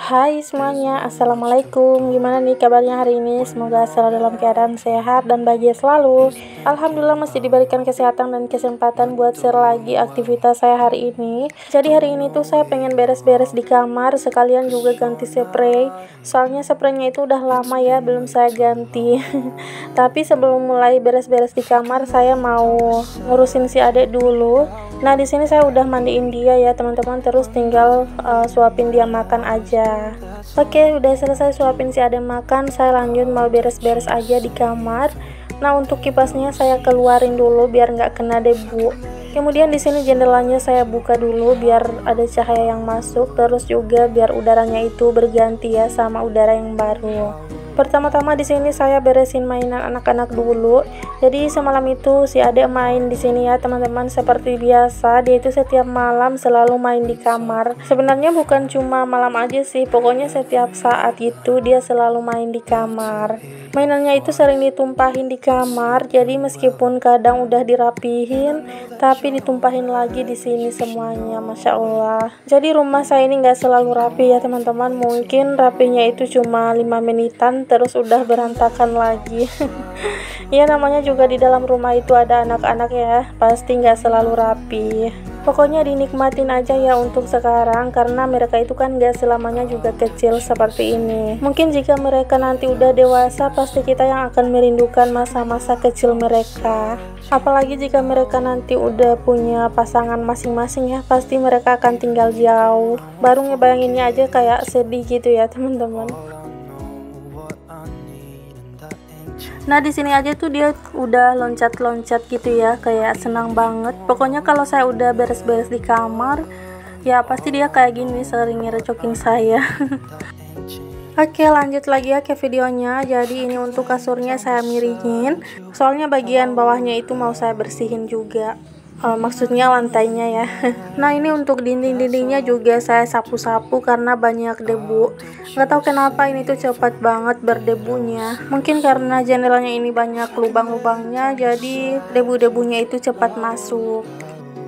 Hai semuanya, Assalamualaikum. Gimana nih kabarnya hari ini? Semoga selalu dalam keadaan sehat dan bahagia selalu. Alhamdulillah masih diberikan kesehatan dan kesempatan buat share lagi aktivitas saya hari ini. Jadi hari ini tuh saya pengen beres-beres di kamar, sekalian juga ganti spray. Soalnya spraynya itu udah lama ya, belum saya ganti. Tapi sebelum mulai beres-beres di kamar, saya mau ngurusin si adek dulu. Nah, di sini saya udah mandiin dia ya, teman-teman. Terus tinggal suapin dia makan aja. Oke, udah selesai suapin si adek makan, saya lanjut mau beres-beres aja di kamar. Nah, untuk kipasnya saya keluarin dulu biar nggak kena debu. Kemudian di sini jendelanya saya buka dulu biar ada cahaya yang masuk, terus juga biar udaranya itu berganti ya sama udara yang baru. Pertama-tama di sini saya beresin mainan anak-anak dulu. Jadi semalam itu si adek main di sini ya, teman-teman. Seperti biasa, dia itu setiap malam selalu main di kamar. Sebenarnya bukan cuma malam aja sih, pokoknya setiap saat itu dia selalu main di kamar. Mainannya itu sering ditumpahin di kamar, jadi meskipun kadang udah dirapihin, tapi ditumpahin lagi di sini semuanya, masya Allah. Jadi rumah saya ini nggak selalu rapi ya teman-teman, mungkin rapinya itu cuma 5 menitan, terus udah berantakan lagi. Ya namanya juga di dalam rumah itu ada anak-anak ya, pasti nggak selalu rapi. Pokoknya dinikmatin aja ya untuk sekarang, karena mereka itu kan gak selamanya juga kecil seperti ini. Mungkin jika mereka nanti udah dewasa, pasti kita yang akan merindukan masa-masa kecil mereka. Apalagi jika mereka nanti udah punya pasangan masing-masing ya, pasti mereka akan tinggal jauh. Baru ngebayanginnya aja kayak sedih gitu ya teman-teman. Nah, di sini aja tuh dia udah loncat-loncat gitu ya, kayak senang banget. Pokoknya kalau saya udah beres-beres di kamar, ya pasti dia kayak gini, sering ngerecokin saya. Oke, lanjut lagi ya ke videonya. Jadi ini untuk kasurnya saya miringin, soalnya bagian bawahnya itu mau saya bersihin juga. Maksudnya lantainya ya. Nah, ini untuk dinding-dindingnya juga saya sapu-sapu karena banyak debu. Nggak tahu kenapa ini tuh cepat banget berdebunya. Mungkin karena jendelanya ini banyak lubang-lubangnya, jadi debu-debunya itu cepat masuk.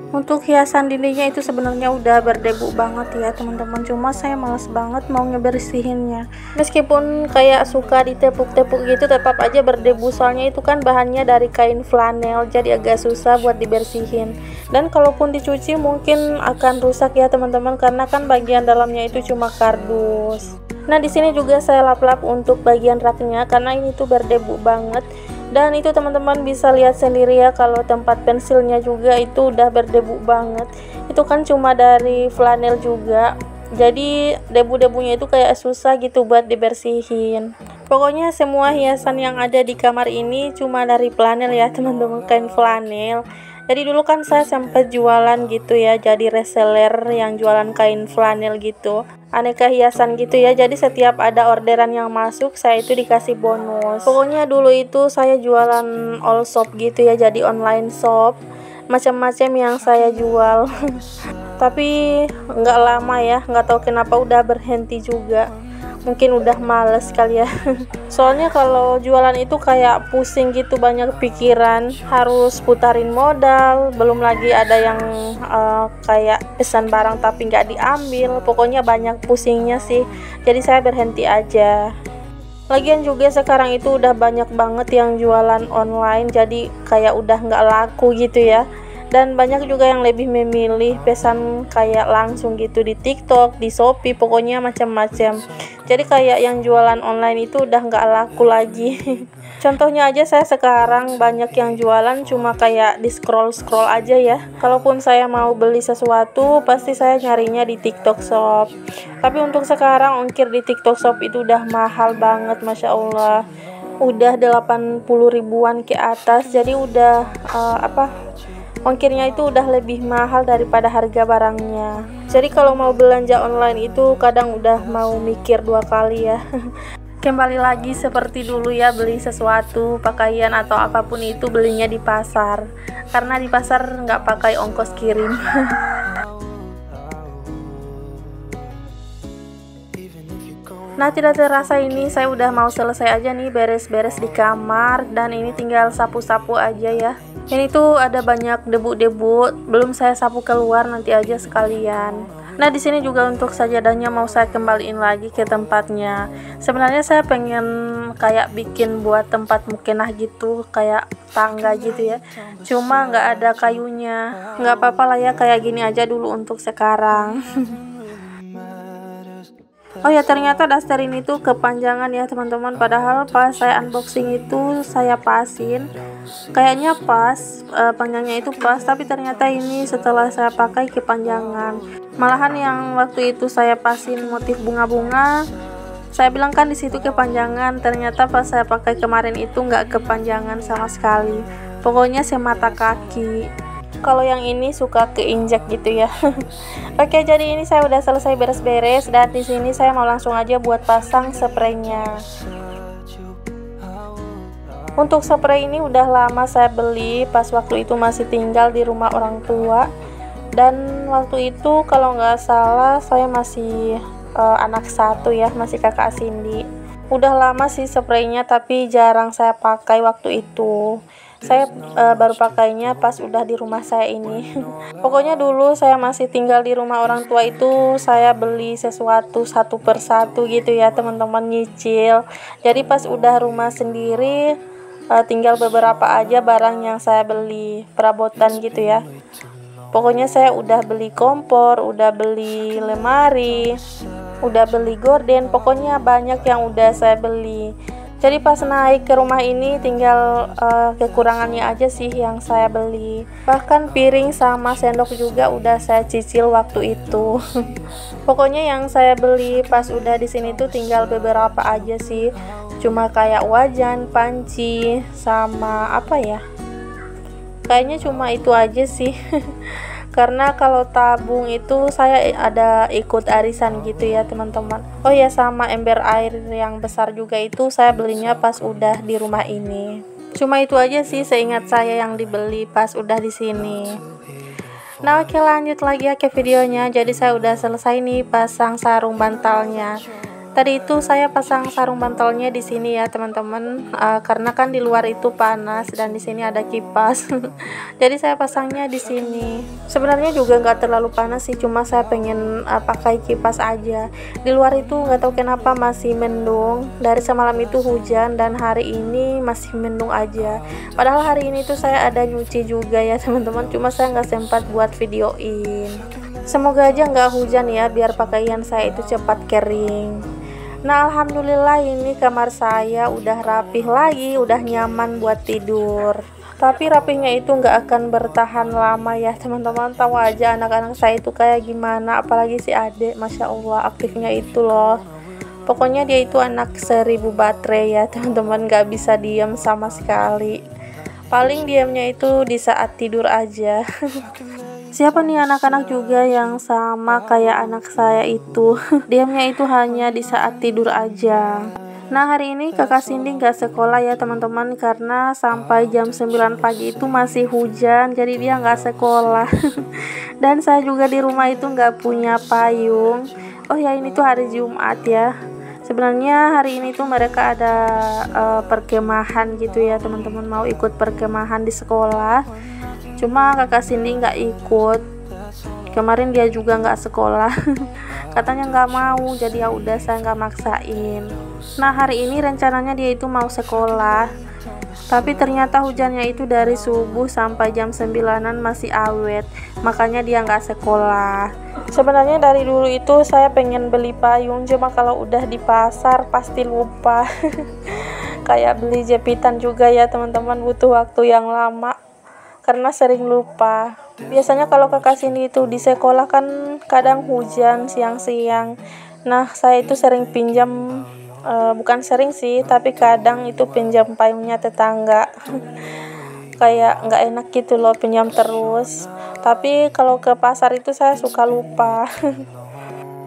Untuk hiasan dindingnya itu sebenarnya udah berdebu banget ya teman-teman, cuma saya males banget mau ngebersihinnya. Meskipun kayak suka ditepuk-tepuk gitu, tetap aja berdebu, soalnya itu kan bahannya dari kain flanel, jadi agak susah buat dibersihin. Dan kalaupun dicuci mungkin akan rusak ya teman-teman, karena kan bagian dalamnya itu cuma kardus. Nah, di sini juga saya lap-lap untuk bagian raknya karena ini tuh berdebu banget. Dan itu teman-teman bisa lihat sendiri ya, kalau tempat pensilnya juga itu udah berdebu banget. Itu kan cuma dari flanel juga, jadi debu-debunya itu kayak susah gitu buat dibersihin. Pokoknya semua hiasan yang ada di kamar ini cuma dari flanel ya teman-teman, kain flanel. Jadi dulu kan saya sempat jualan gitu ya, jadi reseller yang jualan kain flanel gitu, aneka hiasan gitu ya. Jadi setiap ada orderan yang masuk, saya itu dikasih bonus. Pokoknya dulu itu saya jualan all shop gitu ya, jadi online shop, macam-macam yang saya jual. Tapi nggak lama ya, nggak tahu kenapa udah berhenti juga. Mungkin udah males kali ya. Soalnya kalau jualan itu kayak pusing gitu, banyak pikiran, harus putarin modal, belum lagi ada yang kayak pesan barang tapi nggak diambil. Pokoknya banyak pusingnya sih, jadi saya berhenti aja. Lagian juga sekarang itu udah banyak banget yang jualan online, jadi kayak udah nggak laku gitu ya. Dan banyak juga yang lebih memilih pesan kayak langsung gitu di TikTok, di Shopee, pokoknya macam-macam. Jadi kayak yang jualan online itu udah nggak laku lagi. Contohnya aja saya sekarang banyak yang jualan cuma kayak di scroll-scroll aja ya. Kalaupun saya mau beli sesuatu, pasti saya nyarinya di TikTok Shop. Tapi untuk sekarang ongkir di TikTok Shop itu udah mahal banget, masya Allah. Udah 80 ribuan ke atas, jadi udah ongkirnya itu udah lebih mahal daripada harga barangnya. Jadi kalau mau belanja online itu kadang udah mau mikir 2 kali ya. Kembali lagi seperti dulu ya, beli sesuatu, pakaian atau apapun itu belinya di pasar, karena di pasar nggak pakai ongkos kirim. Nah, tidak terasa ini saya udah mau selesai aja nih beres-beres di kamar, dan ini tinggal sapu-sapu aja ya. Ini tuh ada banyak debu-debu, belum saya sapu keluar, nanti aja sekalian. Nah, di sini juga untuk sajadahnya mau saya kembaliin lagi ke tempatnya. Sebenarnya saya pengen kayak bikin buat tempat mukenah gitu, kayak tangga gitu ya. Cuma nggak ada kayunya. Nggak apa-apa lah ya, kayak gini aja dulu untuk sekarang. Oh ya, ternyata daster ini tuh kepanjangan ya teman-teman, padahal pas saya unboxing itu saya pasin kayaknya pas, panjangnya itu pas, tapi ternyata ini setelah saya pakai kepanjangan. Malahan yang waktu itu saya pasin motif bunga-bunga, saya bilang kan di situ kepanjangan, ternyata pas saya pakai kemarin itu nggak kepanjangan sama sekali, pokoknya semata kaki. Kalau yang ini suka keinjak gitu ya. Oke, jadi ini saya udah selesai beres-beres dan di sini saya mau langsung aja buat pasang spraynya. Untuk spray ini udah lama saya beli, pas waktu itu masih tinggal di rumah orang tua. Dan waktu itu kalau nggak salah saya masih anak satu ya, masih kakak Cindy. Udah lama sih spraynya, tapi jarang saya pakai waktu itu. Saya baru pakainya pas udah di rumah saya ini. Pokoknya dulu saya masih tinggal di rumah orang tua itu saya beli sesuatu satu persatu gitu ya teman-teman, nyicil. Jadi pas udah rumah sendiri tinggal beberapa aja barang yang saya beli, perabotan gitu ya. Pokoknya saya udah beli kompor, udah beli lemari, udah beli gorden, pokoknya banyak yang udah saya beli. Jadi pas naik ke rumah ini tinggal kekurangannya aja sih yang saya beli. Bahkan piring sama sendok juga udah saya cicil waktu itu. Pokoknya yang saya beli pas udah di sini tuh tinggal beberapa aja sih. Cuma kayak wajan, panci, sama apa ya? Kayaknya cuma itu aja sih. Karena kalau tabung itu saya ada ikut arisan gitu ya teman-teman. Oh ya, sama ember air yang besar juga itu saya belinya pas udah di rumah ini. Cuma itu aja sih seingat saya yang dibeli pas udah di sini. Nah, oke, lanjut lagi ya ke videonya. Jadi saya udah selesai nih pasang sarung bantalnya. Tadi itu saya pasang sarung bantalnya di sini ya teman-teman, karena kan di luar itu panas dan di sini ada kipas. Jadi saya pasangnya di sini. Sebenarnya juga nggak terlalu panas sih, cuma saya pengen pakai kipas aja. Di luar itu nggak tahu kenapa masih mendung. Dari semalam itu hujan dan hari ini masih mendung aja. Padahal hari ini tuh saya ada nyuci juga ya teman-teman, cuma saya nggak sempat buat videoin. Semoga aja nggak hujan ya, biar pakaian saya itu cepat kering. Nah, alhamdulillah ini kamar saya udah rapih lagi, udah nyaman buat tidur. Tapi rapihnya itu nggak akan bertahan lama ya teman-teman. Tahu aja anak-anak saya itu kayak gimana, apalagi si adek, masya Allah aktifnya itu loh. Pokoknya dia itu anak 1000 baterai ya teman-teman, nggak bisa diam sama sekali. Paling diamnya itu di saat tidur aja. Siapa nih anak-anak juga yang sama kayak anak saya itu? Diamnya itu hanya di saat tidur aja. Nah, hari ini kakak Cindy nggak sekolah ya teman-teman, karena sampai jam 9 pagi itu masih hujan, jadi dia nggak sekolah. Dan saya juga di rumah itu nggak punya payung. Oh ya, ini tuh hari Jumat ya. Sebenarnya hari ini tuh mereka ada perkemahan gitu ya teman-teman, mau ikut perkemahan di sekolah. Cuma kakak Cindy nggak ikut. Kemarin dia juga nggak sekolah. Katanya nggak mau, jadi ya udah saya nggak maksain. Nah, hari ini rencananya dia itu mau sekolah, tapi ternyata hujannya itu dari subuh sampai jam 9-an masih awet, makanya dia nggak sekolah. Sebenarnya dari dulu itu saya pengen beli payung, cuma kalau udah di pasar pasti lupa. Kayak beli jepitan juga ya teman-teman, butuh waktu yang lama karena sering lupa. Biasanya kalau kakak Cindy itu di sekolah kan kadang hujan siang-siang. Nah, saya itu sering pinjam, bukan sering sih, tapi kadang itu pinjam payungnya tetangga. Kayak nggak enak gitu loh pinjam terus. Tapi kalau ke pasar itu saya suka lupa.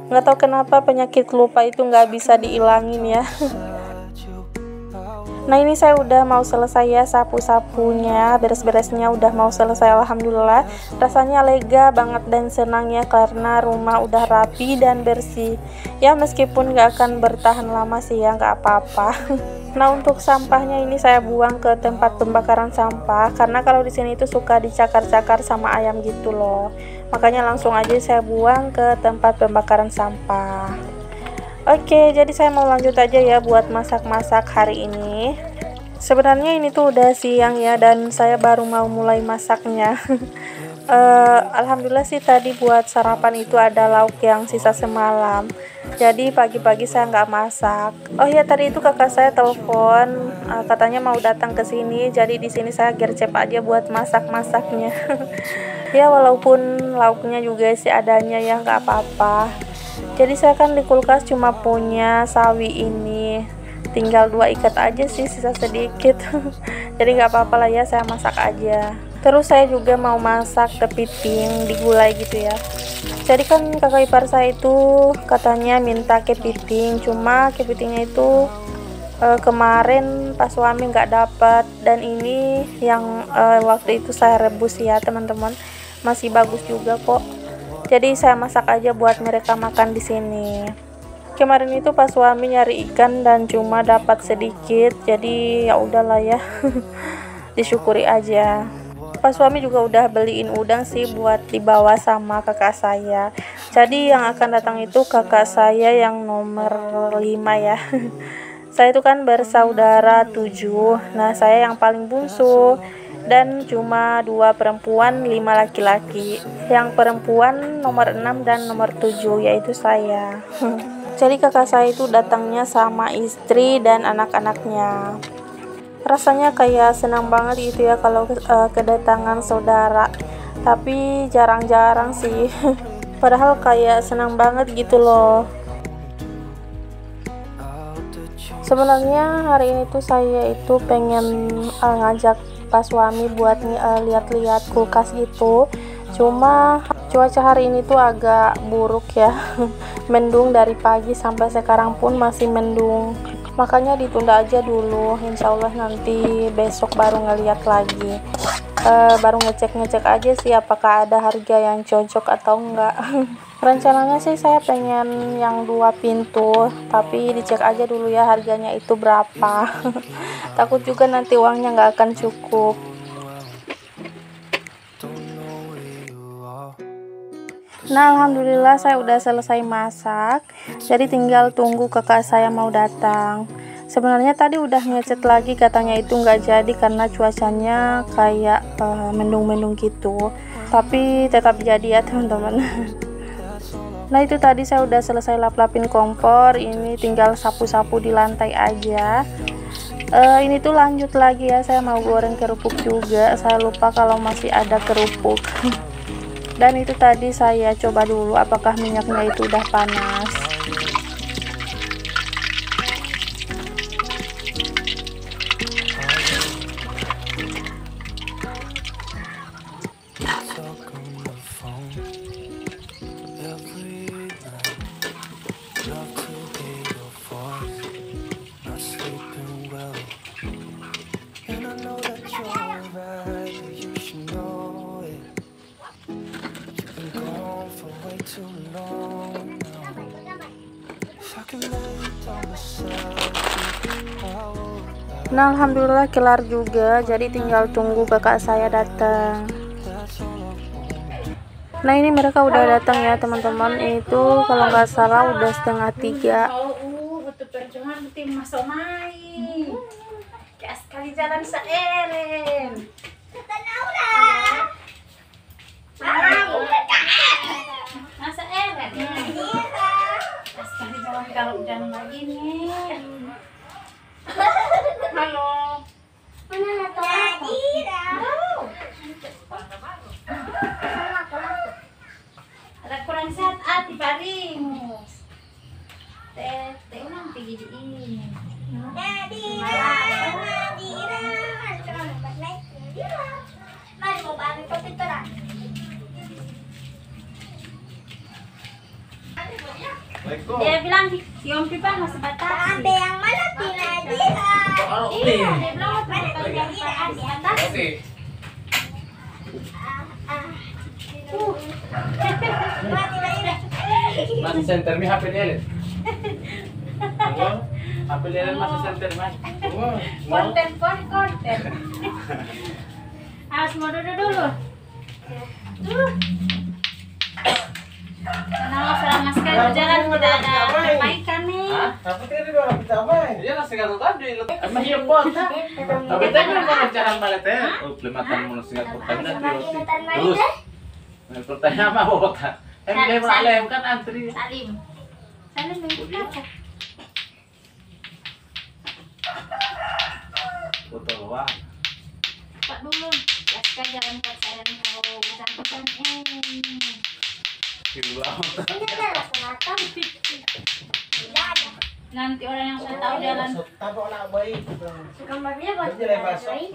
Nggak tahu kenapa penyakit lupa itu nggak bisa dihilangin ya. Nah, ini saya udah mau selesai ya sapu-sapunya, beres-beresnya udah mau selesai, alhamdulillah. Rasanya lega banget dan senang ya, karena rumah udah rapi dan bersih. Ya meskipun gak akan bertahan lama sih ya, gak apa-apa. Nah, untuk sampahnya ini saya buang ke tempat pembakaran sampah, karena kalau di sini itu suka dicakar-cakar sama ayam gitu loh. makanya langsung aja saya buang ke tempat pembakaran sampah. Oke, jadi saya mau lanjut aja ya buat masak-masak hari ini. Sebenarnya ini tuh udah siang ya, dan saya baru mau mulai masaknya. Alhamdulillah sih tadi buat sarapan itu ada lauk yang sisa semalam. Jadi pagi-pagi saya nggak masak. Oh ya, tadi itu kakak saya telepon, katanya mau datang ke sini. Jadi di sini saya gercep aja buat masak-masaknya. Ya walaupun lauknya juga sih adanya ya nggak apa-apa. Jadi saya kan di kulkas cuma punya sawi ini, tinggal 2 ikat aja sih, sisa sedikit. Jadi nggak apa-apa lah ya, saya masak aja. Terus saya juga mau masak kepiting digulai gitu ya. Jadi kan kakak ipar saya itu katanya minta kepiting, cuma kepitingnya itu kemarin pas suami nggak dapat, dan ini yang waktu itu saya rebus ya teman-teman, masih bagus juga kok. Jadi saya masak aja buat mereka makan di sini. Kemarin itu pas suami nyari ikan dan cuma dapat sedikit, jadi ya udahlah ya. Disyukuri aja. Pas suami juga udah beliin udang sih buat dibawa sama kakak saya. Jadi yang akan datang itu kakak saya yang nomor 5 ya. Saya itu kan bersaudara 7. Nah, saya yang paling bungsu, dan cuma 2 perempuan 5 laki-laki. Yang perempuan nomor 6 dan nomor 7 yaitu saya. Jadi kakak saya itu datangnya sama istri dan anak-anaknya. Rasanya kayak senang banget gitu ya kalau kedatangan saudara, tapi jarang-jarang sih. Padahal kayak senang banget gitu loh. Sebenarnya hari ini tuh saya itu pengen ngajak pas suami buat lihat-lihat kulkas gitu, cuma cuaca hari ini tuh agak buruk ya. Mendung dari pagi sampai sekarang pun masih mendung, makanya ditunda aja dulu. Insya Allah nanti besok baru ngeliat lagi, baru ngecek aja sih apakah ada harga yang cocok atau enggak. Rencananya sih saya pengen yang 2 pintu, tapi dicek aja dulu ya harganya itu berapa. Takut juga nanti uangnya nggak akan cukup. Nah, alhamdulillah saya udah selesai masak, jadi tinggal tunggu kakak saya mau datang. Sebenarnya tadi udah ngecat lagi, katanya itu nggak jadi karena cuacanya kayak mendung-mendung gitu, tapi tetap jadi ya teman-teman. Nah, itu tadi saya udah selesai lap-lapin kompor, ini tinggal sapu-sapu di lantai aja. Ini tuh lanjut lagi ya, saya mau goreng kerupuk juga, saya lupa kalau masih ada kerupuk. Dan itu tadi saya coba dulu apakah minyaknya itu udah panas. Nah, alhamdulillah kelar juga, jadi tinggal tunggu kakak saya datang. Nah, ini mereka udah datang ya teman-teman, itu kalau nggak salah udah 2:30. Sekali jalan seeren. Masa eren? Sekali jalan kalau hujan lagi nih. Halo. Mana laptop? Ada kurang sehat hati parimus. Teh ulang tinggi di ini. Mari mau balik kopi terang. Dia bilang si Om Pipa masih batas. Ambil yang mana tadi? Iya, dia bilang masih yang di atas. Masih center mi HP dia. HP dia masih center mas. Konten. Harus mau duduk dulu. Kenapa selama sekali berjalan tidak ada perbaikan nih? Tapi tadi udah lapit apa? Iya nasi gato tadi. Emang iya pot. Tapi tadi kan rencana balik teh. Oh, pelimatan mau nasi gato tadi nanti. Terus. Pertanyaan apa pot? Lem kan antri. Salim. Salim yang apa? Foto doang. Pak dulu. Ya sekali jalan ke sana kalau bukan nanti orang yang sudah tahu jalan. Tabok nak baik. Gambarnya buat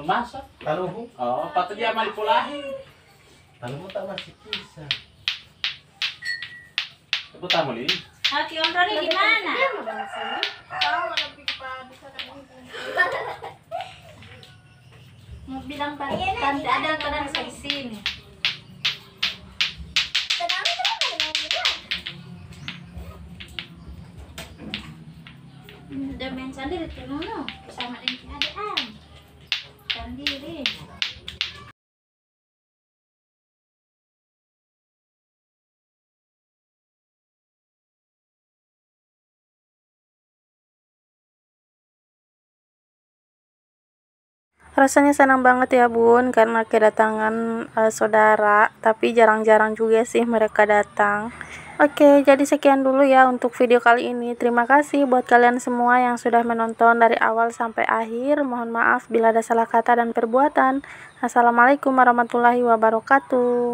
Masuk. Taluhu. Oh, patut dia mali pulahi. Taluhu tak masih kisah. Itu tamu li. Hati Om Roni di mana? Mau bilang tante ada kadang di sini. Udah main sendiri tuh bersama dengan keadaan sendiri. Rasanya senang banget ya bun karena kedatangan saudara, tapi jarang-jarang juga sih mereka datang. Oke, jadi sekian dulu ya untuk video kali ini. Terima kasih buat kalian semua yang sudah menonton dari awal sampai akhir. Mohon maaf bila ada salah kata dan perbuatan. Assalamualaikum warahmatullahi wabarakatuh.